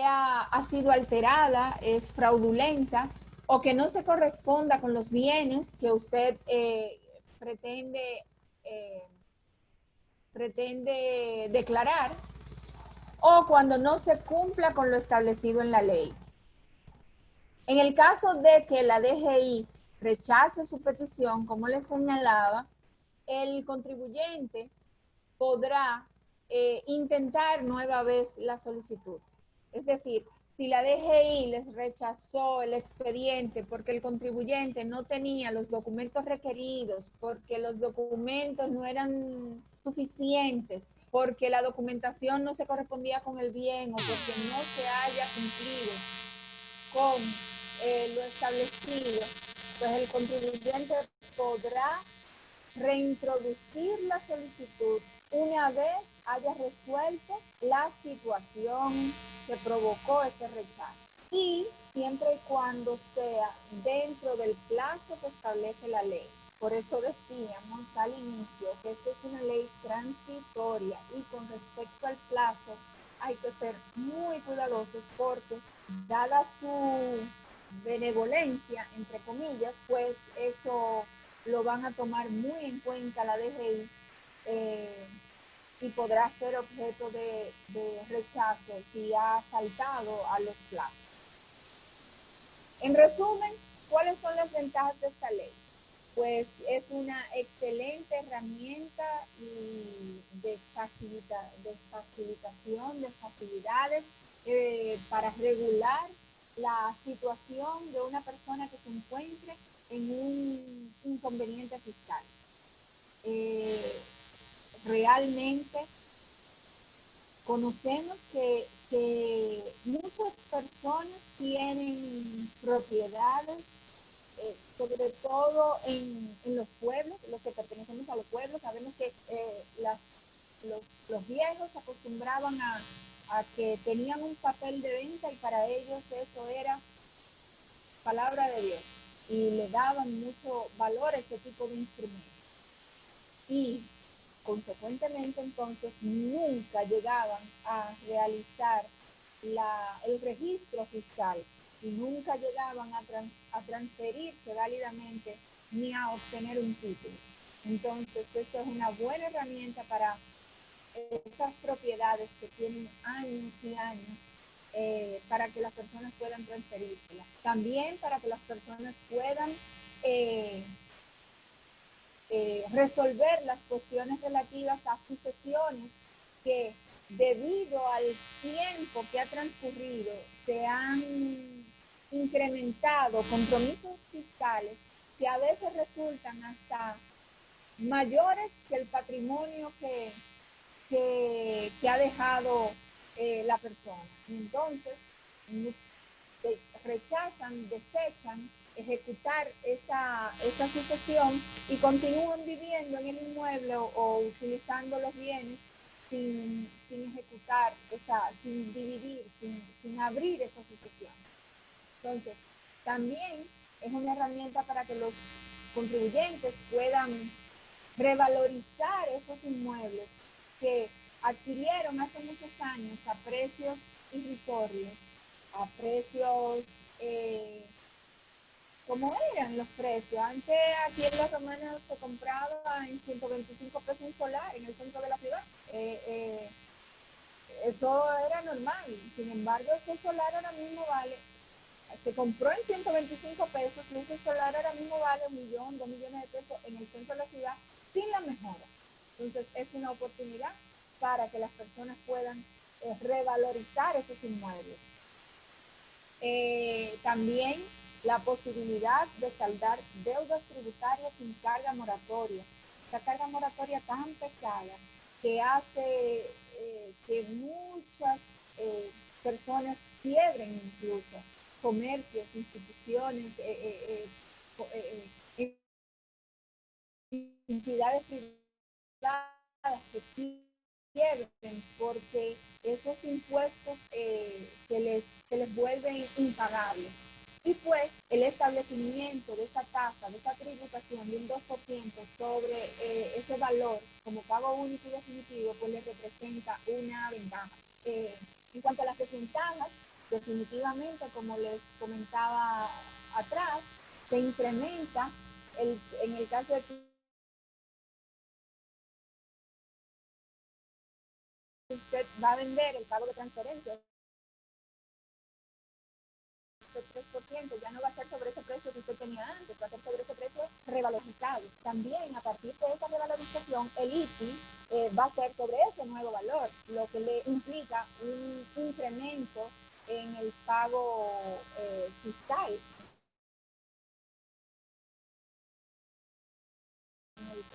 ha sido alterada, es fraudulenta o que no se corresponda con los bienes que usted pretende declarar, o cuando no se cumpla con lo establecido en la ley. En el caso de que la DGI rechace su petición, como les señalaba, el contribuyente podrá intentar nueva vez la solicitud. Es decir, si la DGI les rechazó el expediente porque el contribuyente no tenía los documentos requeridos, porque los documentos no eran suficientes, porque la documentación no se correspondía con el bien o porque no se haya cumplido con lo establecido, pues el contribuyente podrá reintroducir la solicitud una vez haya resuelto la situación que provocó ese rechazo y siempre y cuando sea dentro del plazo que establece la ley. Por eso decíamos al inicio que esta es una ley transitoria y con respecto al plazo hay que ser muy cuidadosos porque dada su benevolencia, entre comillas, pues eso lo van a tomar muy en cuenta la DGI y podrá ser objeto de rechazo si ha saltado a los plazos. En resumen, ¿cuáles son las ventajas de esta ley? Pues es una excelente herramienta de facilitación, de facilidades para regular la situación de una persona que se encuentre en un inconveniente fiscal. Realmente conocemos que muchas personas tienen propiedades, sobre todo en los pueblos, los que pertenecemos a los pueblos. Sabemos que los viejos se acostumbraban a que tenían un papel de venta y para ellos eso era palabra de Dios y le daban mucho valor a ese tipo de instrumentos. Y consecuentemente entonces nunca llegaban a realizar el registro fiscal y nunca llegaban a transferirse válidamente ni a obtener un título. Entonces, esto es una buena herramienta para esas propiedades que tienen años y años para que las personas puedan transferírselas. También para que las personas puedan resolver las cuestiones relativas a sucesiones que debido al tiempo que ha transcurrido se han incrementado compromisos fiscales que a veces resultan hasta mayores que el patrimonio que ha dejado la persona. Y entonces rechazan, desechan ejecutar esa sucesión y continúan viviendo en el inmueble o utilizando los bienes sin ejecutar sin dividir, sin abrir esa sucesión. Entonces, también es una herramienta para que los contribuyentes puedan revalorizar esos inmuebles que adquirieron hace muchos años a precios irrisorios, a precios como eran los precios. Antes aquí en Los Romanos se compraba en 125 pesos un solar en el centro de la ciudad. Eso era normal. Sin embargo, ese solar ahora mismo se compró en 125 pesos y ese solar ahora mismo vale 1 millón, 2 millones de pesos en el centro de la ciudad sin la mejora. Entonces es una oportunidad para que las personas puedan revalorizar esos inmuebles. También la posibilidad de saldar deudas tributarias sin carga moratoria. Esta carga moratoria tan pesada que hace que muchas personas quiebren incluso, comercios, instituciones, entidades privadas que quiebren porque esos impuestos se les vuelven impagables. Y pues el establecimiento de esa tasa, de esa tributación de un 2% sobre ese valor como pago único y definitivo, pues le representa una ventaja. En cuanto a las desventajas, definitivamente, como les comentaba atrás, se incrementa en el caso de que usted va a vender el pago de transferencia, el 3% ya no va a ser sobre ese precio que usted tenía antes, va a ser sobre ese precio revalorizado. También a partir de esa revalorización, el ITI va a ser sobre ese nuevo valor, lo que le implica un incremento en el pago fiscal,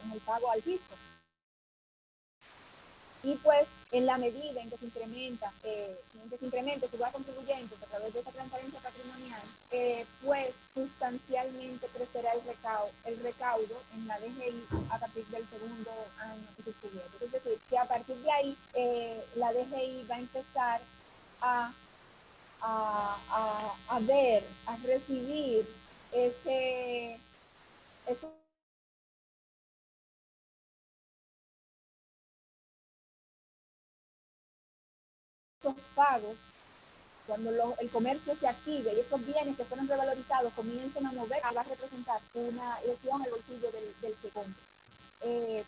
en el pago al fisco. Y pues en la medida en que se incremente su base contribuyente a través de esa transparencia patrimonial, pues sustancialmente crecerá el recaudo en la DGI a partir del segundo año subsiguiente. Es decir, que a partir de ahí la DGI va a empezar a recibir esos pagos cuando el comercio se active y esos bienes que fueron revalorizados comiencen a mover, va a representar una lesión al bolsillo del que compra.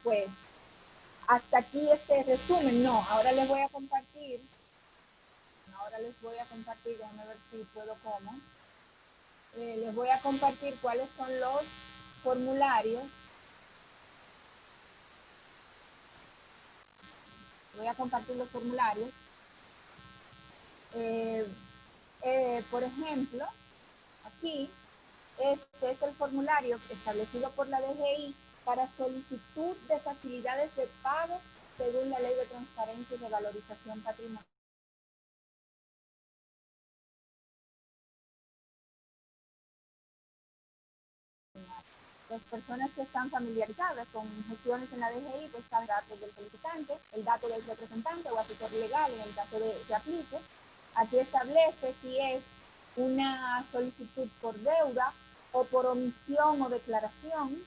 Pues hasta aquí este resumen. No, ahora les voy a compartir, déjame ver si puedo cómo. Les voy a compartir cuáles son los formularios. Voy a compartir los formularios. Por ejemplo, aquí, este es el formulario establecido por la DGI para solicitud de facilidades de pago según la Ley de Transparencia y Revalorización Patrimonial. Las personas que están familiarizadas con gestiones en la DGI, pues saben datos del solicitante, el dato del representante o asesor legal en el caso de que aplique. Aquí establece si es una solicitud por deuda o por omisión o declaración.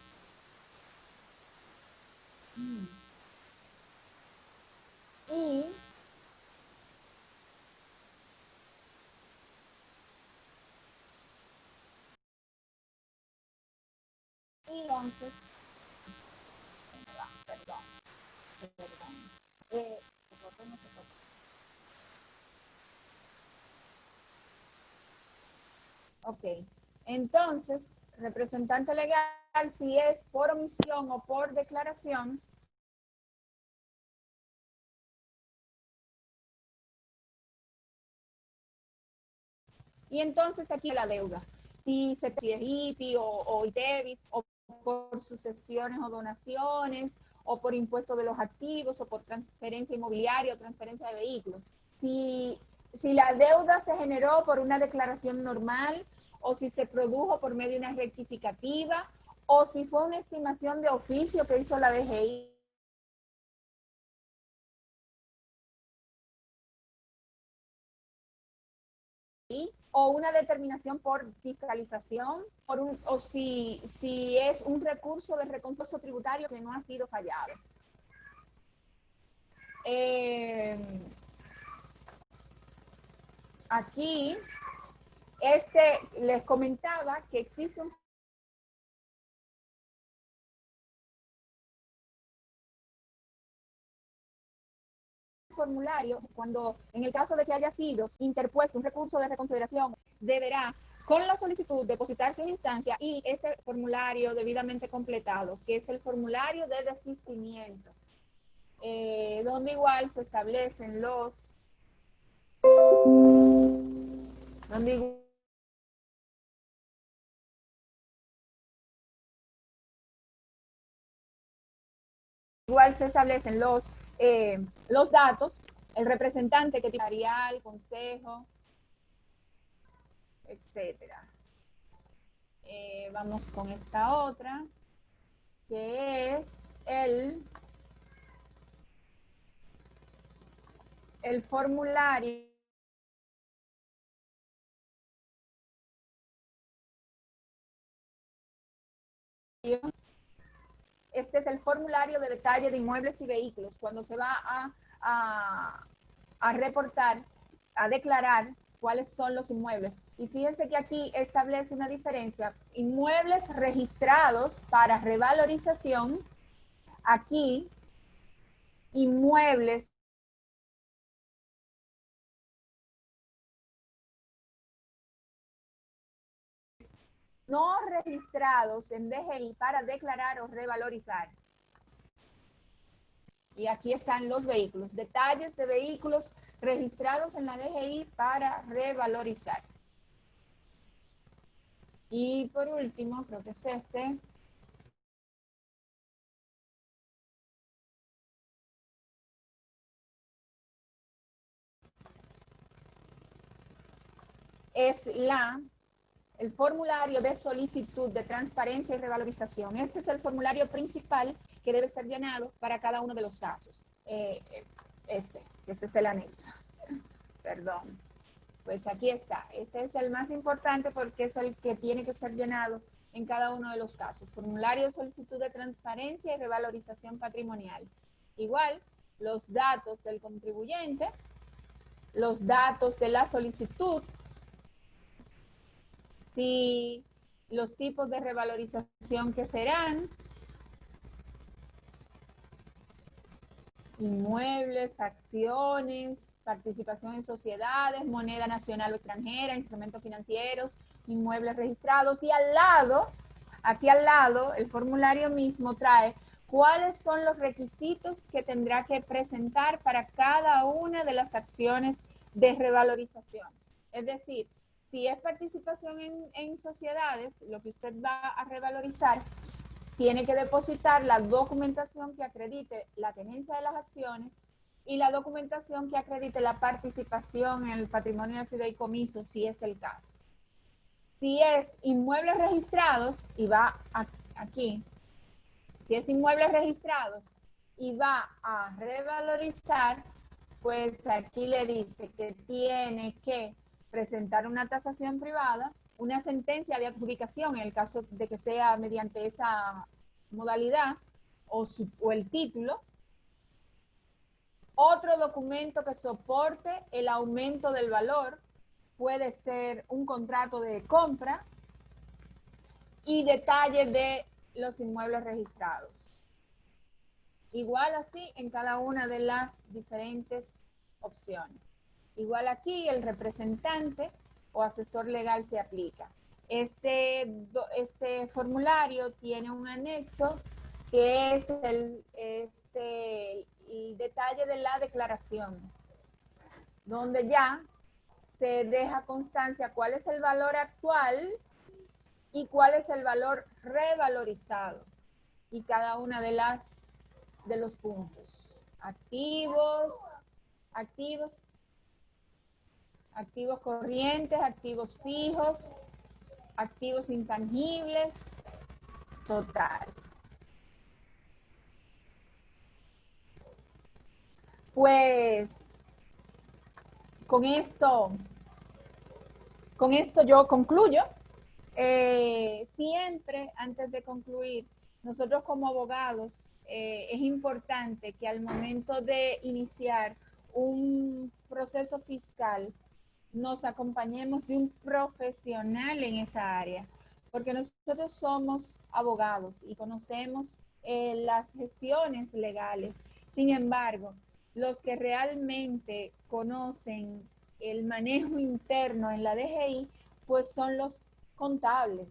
Y entonces, perdón. Ok, entonces, representante legal, si es por omisión o por declaración, y entonces aquí la deuda, si es IPI o ITEVIS, o por sucesiones o donaciones, o por impuesto de los activos, o por transferencia inmobiliaria o transferencia de vehículos. Si la deuda se generó por una declaración normal, o si se produjo por medio de una rectificativa, o si fue una estimación de oficio que hizo la DGI, o una determinación por fiscalización, o si es un recurso de recurso tributario que no ha sido fallado. Aquí, les comentaba que existe un formulario, cuando en el caso de que haya sido interpuesto un recurso de reconsideración, deberá con la solicitud depositarse en instancia y este formulario debidamente completado, que es el formulario de desistimiento, donde igual se establecen los datos, el representante que tiene el consejo, etcétera. Vamos con esta otra, que es el formulario Este es el formulario de detalle de inmuebles y vehículos. Cuando se va a reportar, a declarar cuáles son los inmuebles. Y fíjense que aquí establece una diferencia. Inmuebles registrados para revalorización. Aquí, inmuebles no registrados en DGI para declarar o revalorizar. Y aquí están los vehículos, detalles de vehículos registrados en la DGI para revalorizar. Y por último, creo que es este, es el formulario de solicitud de transparencia y revalorización. Este es el formulario principal que debe ser llenado para cada uno de los casos. Ese es el anexo. Perdón. Pues aquí está. Este es el más importante porque es el que tiene que ser llenado en cada uno de los casos. Formulario de solicitud de transparencia y revalorización patrimonial. Igual, los datos del contribuyente, los datos de la solicitud, y los tipos de revalorización que serán, inmuebles, acciones, participación en sociedades, moneda nacional o extranjera, instrumentos financieros, inmuebles registrados, y al lado, aquí al lado, el formulario mismo trae cuáles son los requisitos que tendrá que presentar para cada una de las acciones de revalorización. Es decir, si es participación en sociedades, lo que usted va a revalorizar, tiene que depositar la documentación que acredite la tenencia de las acciones y la documentación que acredite la participación en el patrimonio de fideicomiso, si es el caso. Si es inmuebles registrados, y va aquí, si es inmuebles registrados y va a revalorizar, pues aquí le dice que tiene que presentar una tasación privada, una sentencia de adjudicación en el caso de que sea mediante esa modalidad o el título, otro documento que soporte el aumento del valor, puede ser un contrato de compra, y detalle de los inmuebles registrados. Igual así en cada una de las diferentes opciones. Igual aquí el representante o asesor legal se aplica. Este formulario tiene un anexo que es el detalle de la declaración, donde ya se deja constancia cuál es el valor actual y cuál es el valor revalorizado, y cada una de los puntos. Activos corrientes, activos fijos, activos intangibles, total. Pues con esto yo concluyo. Siempre antes de concluir, nosotros como abogados es importante que al momento de iniciar un proceso fiscal nos acompañemos de un profesional en esa área, porque nosotros somos abogados y conocemos las gestiones legales. Sin embargo, los que realmente conocen el manejo interno en la DGI, pues son los contables.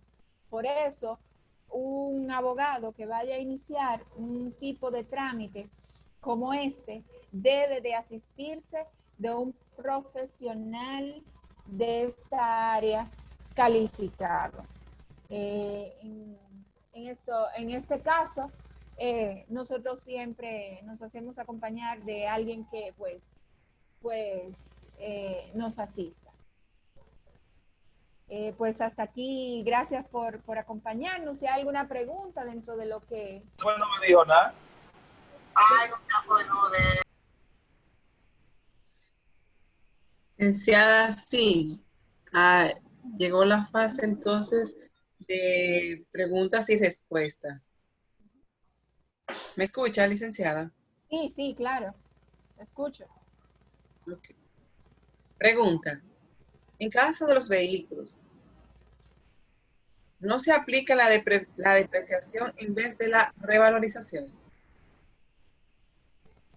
Por eso, un abogado que vaya a iniciar un tipo de trámite como este debe de asistirse de un profesional de esta área calificado. En este caso, nosotros siempre nos hacemos acompañar de alguien que nos asista. Pues hasta aquí, gracias por acompañarnos. Si hay alguna pregunta dentro de lo que... Bueno, no me dijo nada. Ay, no me acuerdo de... Licenciada, sí. Llegó la fase entonces de preguntas y respuestas. ¿Me escucha, licenciada? Sí, claro. Escucho. Okay. Pregunta. En caso de los vehículos, ¿no se aplica la depreciación en vez de la revalorización?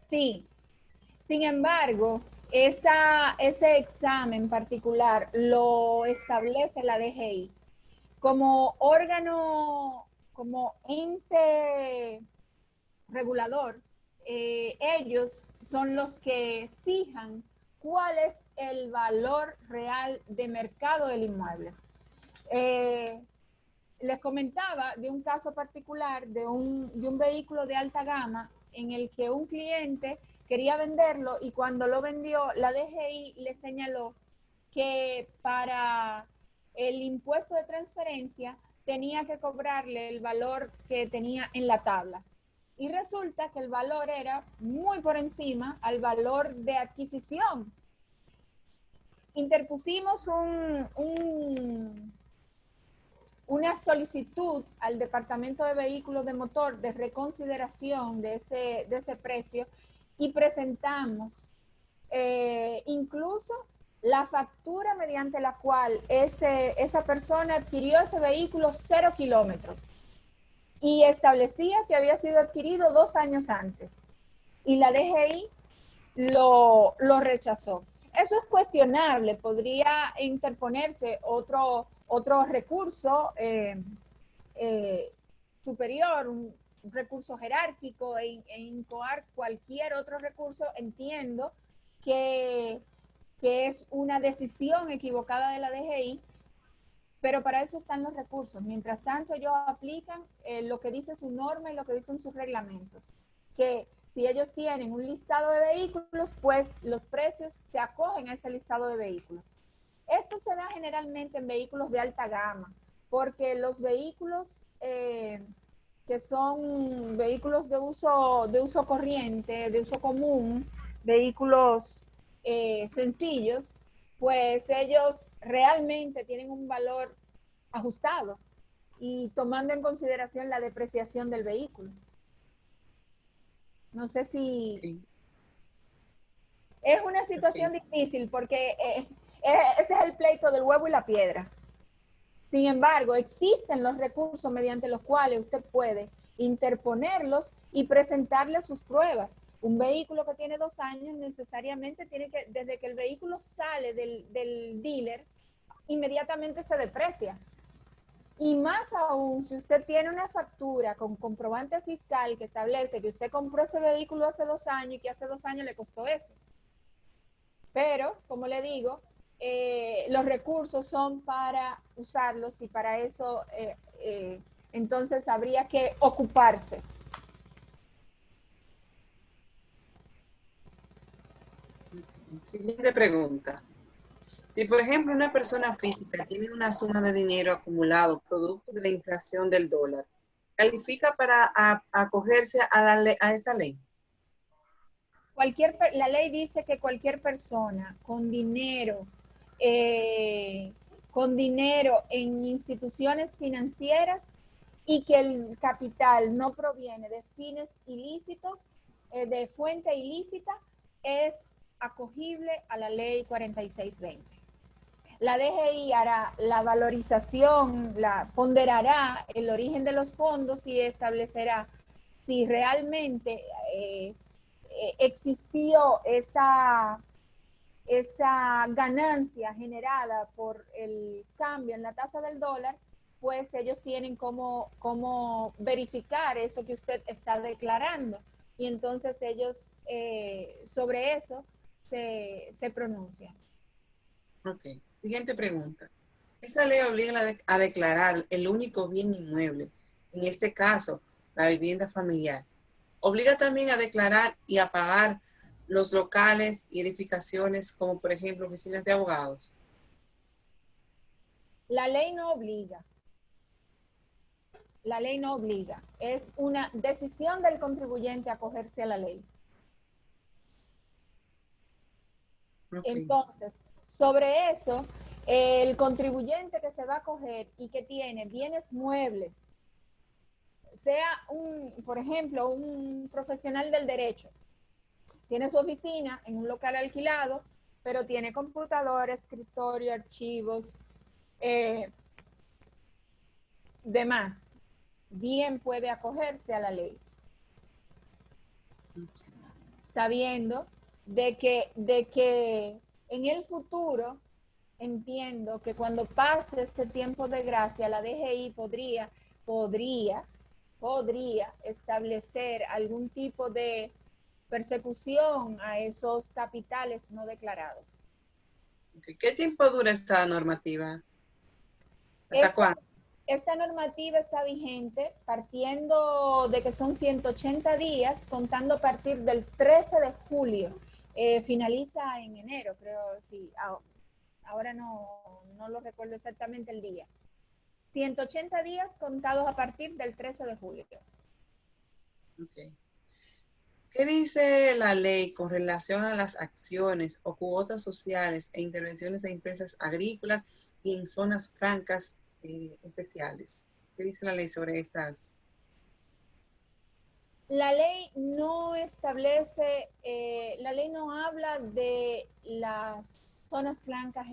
Sí. Sin embargo, ese examen particular lo establece la DGI como órgano, como ente regulador. Ellos son los que fijan cuál es el valor real de mercado del inmueble. Les comentaba de un caso particular de un vehículo de alta gama en el que un cliente quería venderlo, y cuando lo vendió, la DGI le señaló que para el impuesto de transferencia tenía que cobrarle el valor que tenía en la tabla. Y resulta que el valor era muy por encima al valor de adquisición. Interpusimos una solicitud al Departamento de Vehículos de Motor de reconsideración de ese precio y presentamos incluso la factura mediante la cual esa persona adquirió ese vehículo 0 kilómetros y establecía que había sido adquirido 2 años antes. Y la DGI lo rechazó. Eso es cuestionable, podría interponerse otro recurso superior, un recurso jerárquico e incoar cualquier otro recurso. Entiendo que es una decisión equivocada de la DGI, pero para eso están los recursos. Mientras tanto, ellos aplican lo que dice su norma y lo que dicen sus reglamentos, que si ellos tienen un listado de vehículos, pues los precios se acogen a ese listado de vehículos. Esto se da generalmente en vehículos de alta gama, porque los vehículos que son vehículos de uso corriente, de uso común, vehículos sencillos, pues ellos realmente tienen un valor ajustado y tomando en consideración la depreciación del vehículo. No sé si... Sí. Es una situación difícil porque ese es el pleito del huevo y la piedra. Sin embargo, existen los recursos mediante los cuales usted puede interponerlos y presentarle sus pruebas. Un vehículo que tiene 2 años necesariamente tiene que, desde que el vehículo sale del dealer, inmediatamente se deprecia. Y más aún, si usted tiene una factura con comprobante fiscal que establece que usted compró ese vehículo hace 2 años y que hace 2 años le costó eso. Pero, como le digo, los recursos son para usarlos y para eso entonces habría que ocuparse. Siguiente pregunta. Si, por ejemplo, una persona física tiene una suma de dinero acumulado producto de la inflación del dólar, ¿califica para acogerse a esta ley? La ley dice que cualquier persona con dinero en instituciones financieras y que el capital no proviene de fines ilícitos, de fuente ilícita, es acogible a la ley 4620. La DGI hará la valorización, ponderará el origen de los fondos y establecerá si realmente existió esa ganancia generada por el cambio en la tasa del dólar, pues ellos tienen cómo verificar eso que usted está declarando. Y entonces ellos sobre eso se pronuncian. Ok. Siguiente pregunta. Esa ley obliga a declarar el único bien inmueble, en este caso, la vivienda familiar. Obliga también a declarar y a pagar los locales y edificaciones, como por ejemplo oficinas de abogados. La ley no obliga. La ley no obliga. Es una decisión del contribuyente acogerse a la ley. Okay. Entonces, sobre eso, el contribuyente que se va a acoger y que tiene bienes muebles, sea por ejemplo, un profesional del derecho, tiene su oficina en un local alquilado, pero tiene computador, escritorio, archivos, demás, bien puede acogerse a la ley, sabiendo de que en el futuro, entiendo que cuando pase este tiempo de gracia, la DGI podría establecer algún tipo de persecución a esos capitales no declarados. ¿Qué tiempo dura esta normativa? ¿Hasta cuándo? Esta normativa está vigente partiendo de que son 180 días, contando a partir del 13 de julio. Finaliza en enero, creo, sí. ahora no lo recuerdo exactamente el día. 180 días contados a partir del 13 de julio. Okay. ¿Qué dice la ley con relación a las acciones o cuotas sociales e intervenciones de empresas agrícolas y en zonas francas especiales? ¿Qué dice la ley sobre estas? La ley no establece, la ley no habla de las zonas francas,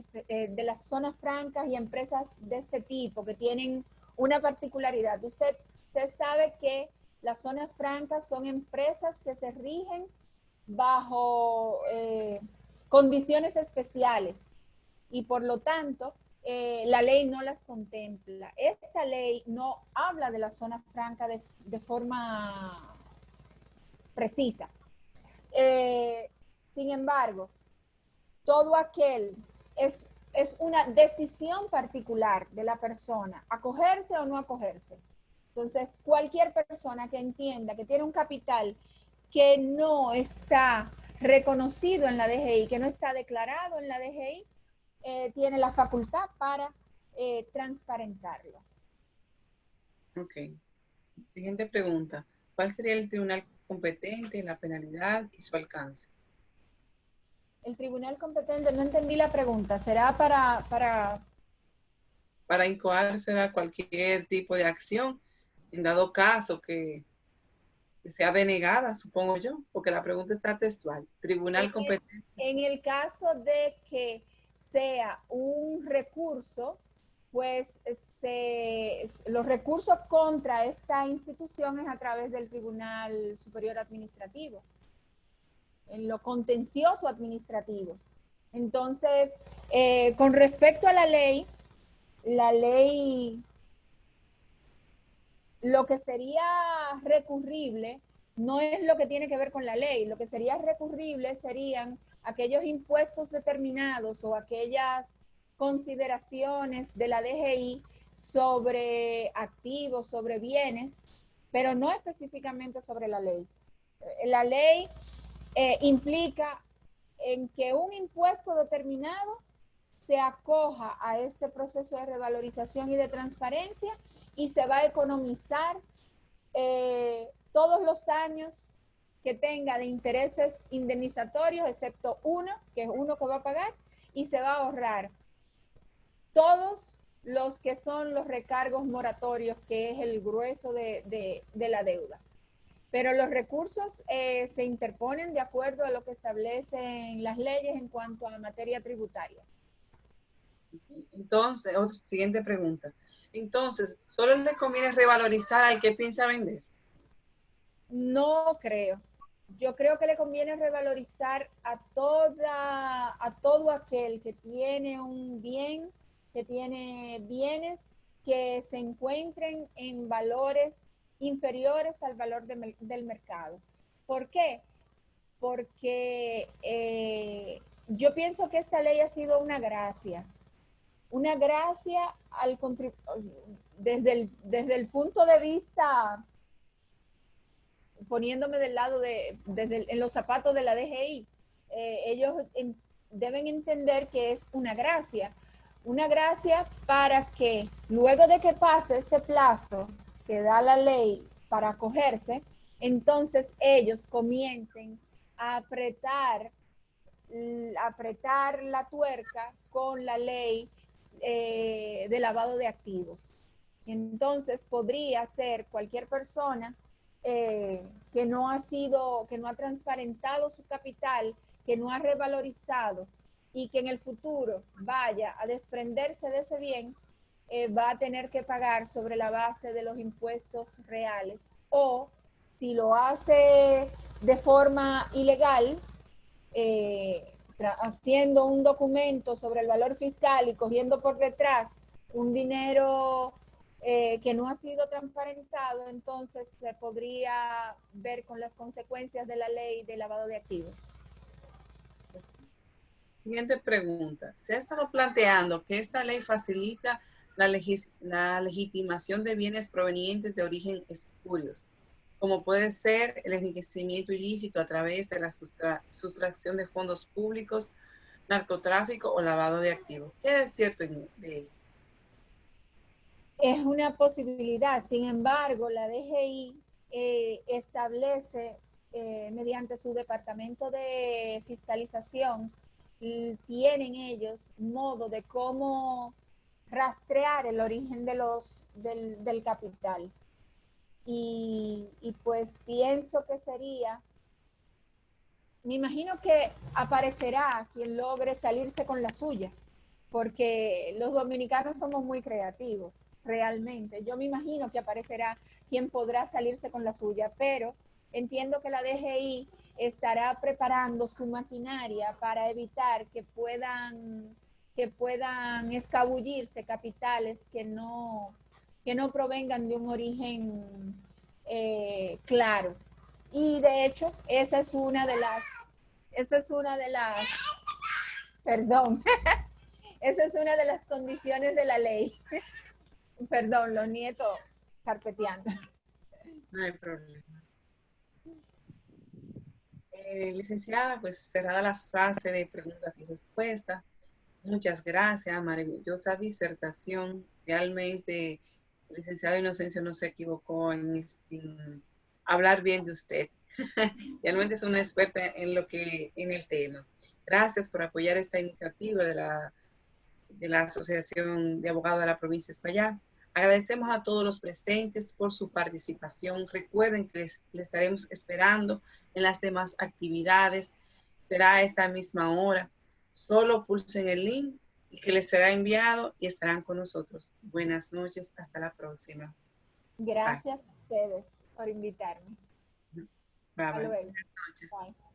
y empresas de este tipo que tienen una particularidad. Usted sabe que las zonas francas son empresas que se rigen bajo condiciones especiales y por lo tanto la ley no las contempla. Esta ley no habla de la zona franca de forma precisa. Sin embargo, todo aquel es una decisión particular de la persona, acogerse o no acogerse. Entonces, cualquier persona que entienda que tiene un capital que no está reconocido en la DGI, que no está declarado en la DGI, tiene la facultad para transparentarlo. Ok. Siguiente pregunta. ¿Cuál sería el tribunal competente, la penalidad y su alcance? El tribunal competente, no entendí la pregunta, ¿será Para incoarse a cualquier tipo de acción, en dado caso que sea denegada, supongo yo, porque la pregunta está textual. Tribunal competente. En el caso de que sea un recurso, pues los recursos contra esta institución es a través del Tribunal Superior Administrativo, en lo contencioso administrativo. Entonces, con respecto a la ley, lo que sería recurrible no es lo que tiene que ver con la ley. Lo que sería recurrible serían aquellos impuestos determinados o aquellas consideraciones de la DGI sobre activos, sobre bienes, pero no específicamente sobre la ley. La ley implica en que un impuesto determinado se acoja a este proceso de revalorización y de transparencia y se va a economizar todos los años que tenga de intereses indemnizatorios, excepto uno, que es uno que va a pagar, y se va a ahorrar todos los que son los recargos moratorios, que es el grueso de la deuda. Pero los recursos se interponen de acuerdo a lo que establecen las leyes en cuanto a materia tributaria. Entonces, siguiente pregunta. Entonces, ¿solo le conviene revalorizar al que piensa vender? No creo. Yo creo que le conviene revalorizar a todo aquel que tiene un bien, que tiene bienes que se encuentren en valores inferiores al valor del mercado. ¿Por qué? Porque yo pienso que esta ley ha sido una gracia desde el punto de vista, poniéndome del lado en los zapatos de la DGI, ellos deben entender que es una gracia para que luego de que pase este plazo que da la ley para acogerse, entonces ellos comiencen a apretar la tuerca con la ley de lavado de activos. Entonces podría ser cualquier persona que no ha transparentado su capital, que no ha revalorizado y que en el futuro vaya a desprenderse de ese bien, va a tener que pagar sobre la base de los impuestos reales. O si lo hace de forma ilegal, haciendo un documento sobre el valor fiscal y cogiendo por detrás un dinero que no ha sido transparentado, entonces se podría ver con las consecuencias de la ley de lavado de activos. Siguiente pregunta. Se ha estado planteando que esta ley facilita la legitimación de bienes provenientes de origen espurios, como puede ser el enriquecimiento ilícito a través de la sustracción de fondos públicos narcotráfico o lavado de activos. ¿Qué es cierto de esto? Es una posibilidad. Sin embargo, la DGI establece mediante su departamento de fiscalización, tienen ellos modo de cómo rastrear el origen del capital. Y pues pienso que sería, me imagino que aparecerá quien logre salirse con la suya, porque los dominicanos somos muy creativos, realmente. Yo me imagino que aparecerá quien podrá salirse con la suya, pero entiendo que la DGI estará preparando su maquinaria para evitar que puedan escabullirse capitales que no provengan de un origen claro. Y de hecho, esa es una de las, perdón, esa es una de las condiciones de la ley. Perdón, los nietos carpeteando. No hay problema. Licenciada, pues cerrada la fase de preguntas y respuestas. Muchas gracias, maravillosa disertación. Realmente, el licenciado Inocencio no se equivocó en hablar bien de usted. Realmente es una experta en el tema. Gracias por apoyar esta iniciativa de la Asociación de Abogados de la Provincia de Espaillat. Agradecemos a todos los presentes por su participación. Recuerden que les estaremos esperando en las demás actividades. Será a esta misma hora. Solo pulsen el link y que les será enviado y estarán con nosotros. Buenas noches, hasta la próxima. Gracias a ustedes por invitarme. Bye, Hasta bye. luego. Buenas noches. Bye.